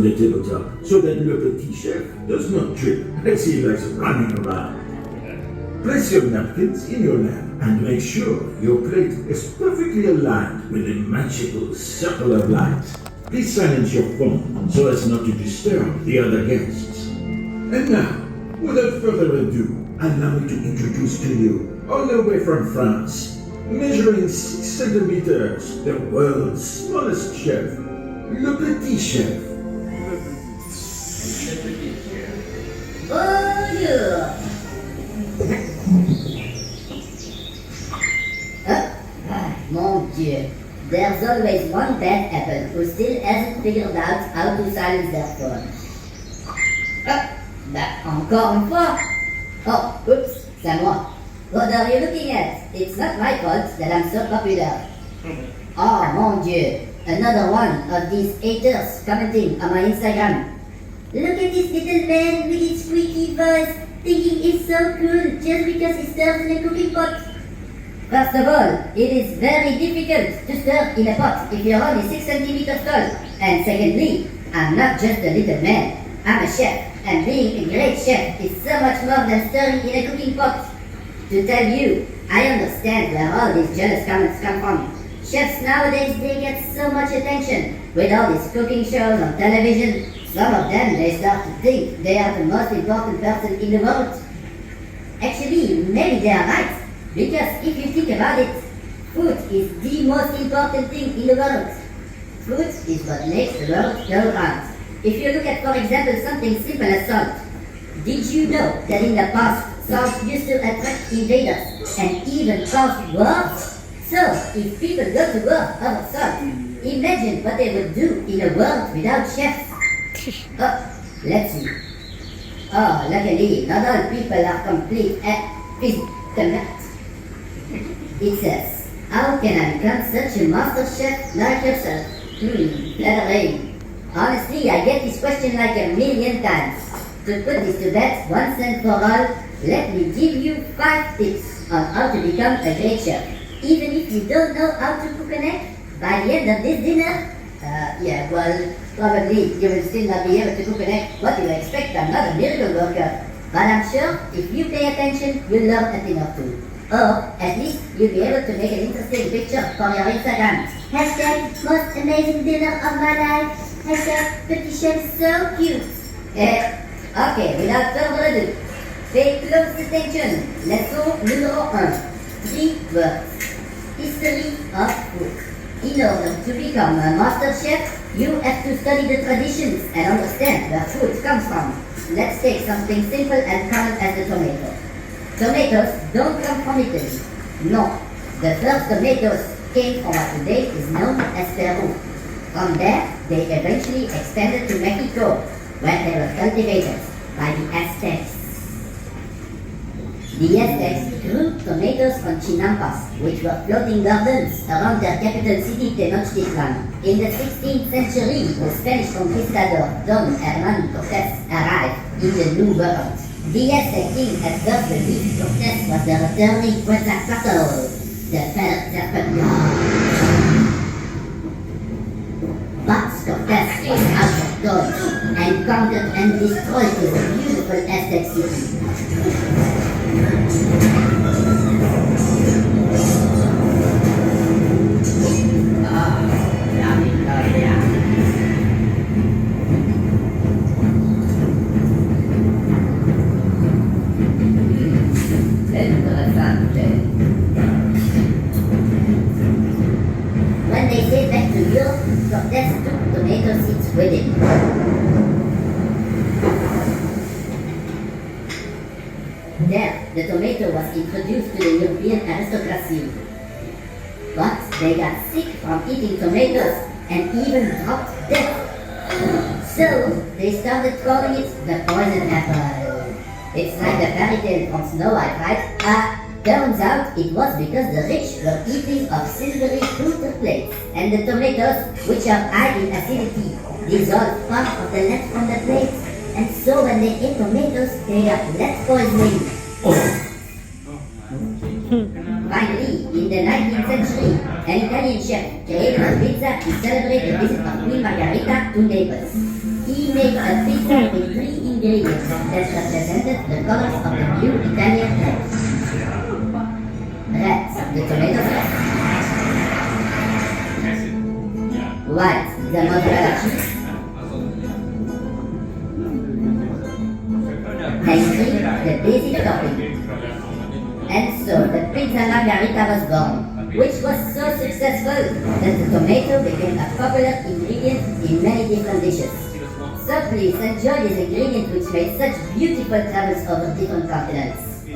the tabletop so that Le Petit chef does not trip as he likes running around. Place your napkins in your lap and make sure your plate is perfectly aligned with the magical circle of light. Please silence your phone so as not to disturb the other guests. And now, without further ado, allow me to introduce to you, all the way from France, measuring 6 centimeters, the world's smallest chef, Le Petit chef. Bonjour. Mon Dieu, there's always one bad apple who still hasn't figured out how to silence their phone. Encore une fois. Oh, oops, c'est moi. What are you looking at? It's not my fault that I'm so popular. Oh, mon Dieu, another one of these haters commenting on my Instagram. Look at this little man with his squeaky voice, thinking he's so cool just because he stirs in a cooking pot. First of all, it is very difficult to stir in a pot if you're only 6 centimeters tall. And secondly, I'm not just a little man. I'm a chef, and being a great chef is so much more than stirring in a cooking pot. To tell you, I understand where all these jealous comments come from. Chefs nowadays, they get so much attention with all these cooking shows on television. Some of them, they start to think they are the most important person in the world. Actually, maybe they are right. Because if you think about it, food is the most important thing in the world. Food is what makes the world go round. If you look at, for example, something simple as salt. Did you know that in the past, salt used to attract invaders and even cause wars? So, if people go to war over salt, imagine what they would do in a world without chefs. Oh, let's see. Oh, luckily, not all people are complete fishermen. It says, how can I become such a master chef like yourself? Flattering. Honestly, I get this question like a million times. To put this to bed once and for all, let me give you 5 tips on how to become a great chef. Even if you don't know how to cook an egg, by the end of this dinner, probably you will still not be able to cook an egg. What do you expect? I'm not a miracle worker. But I'm sure if you pay attention, you'll learn a thing or two. Or, at least, you'll be able to make an interesting picture for your Instagram. Hashtag most amazing dinner of my life. Hashtag Petit chef so cute. Okay, without further ado, pay close attention. Leçon numéro 1. 3 words. History of food. In order to become a master chef, you have to study the traditions and understand where food comes from. Let's take something simple and common as the tomato. Tomatoes don't come from Italy. No. The first tomatoes came from what today is known as Peru. From there, they eventually extended to Mexico, where they were cultivated by the Aztecs. The Aztecs grew tomatoes on chinampas, which were floating gardens around their capital city Tenochtitlan. In the 16th century, the Spanish conquistador Don Hernán Cortés arrived in the New World. The Aztec king had first believed Cortés was the returning Quetzalcoatl, the serpent. But Cortés was out of dodge and conquered and destroyed this beautiful Aztec city. When they sailed back to Europe, Cortés took tomato seeds with him. There, the tomato was introduced to the European aristocracy. But they got sick from eating tomatoes and even dropped dead. So, they started calling it the poison apple. It's like the fairy tale from Snow White, right? Turns out it was because the rich were eating of silvery pewter plates, and the tomatoes, which are high in acidity, dissolved part of the lead from the plates, and so when they ate tomatoes, they got lead poisoning. Finally, in the 19th century, an Italian chef created a pizza to celebrate the visit of Queen Margherita to Naples. He made a pizza with 3 ingredients that represented the colors of the new Italian flag. Red, the tomato sauce. White, the mozzarella cheese. And green, the basic topping. And so the pizza margherita was born, which was so successful that the tomato became a popular ingredient in many different dishes. So please enjoy this ingredient which made such beautiful travels over different continents.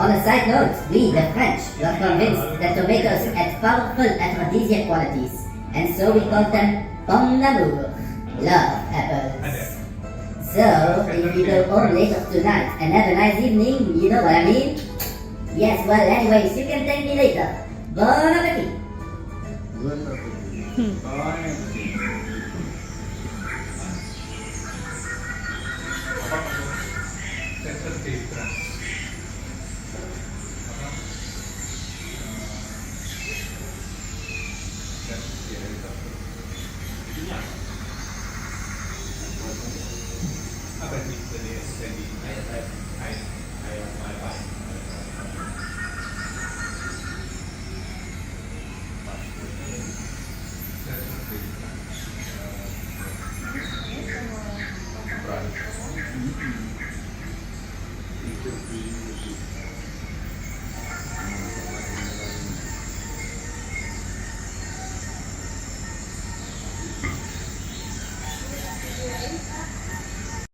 On a side note, we, the French, were convinced that tomatoes had powerful aphrodisiac qualities, and so we called them pommes d'amour, love apples. So, if we go home later tonight and have a nice evening, you know what I mean? Yes, well, anyways, you can thank me later. Bon appetit! Apa sih tadi di Hyatt?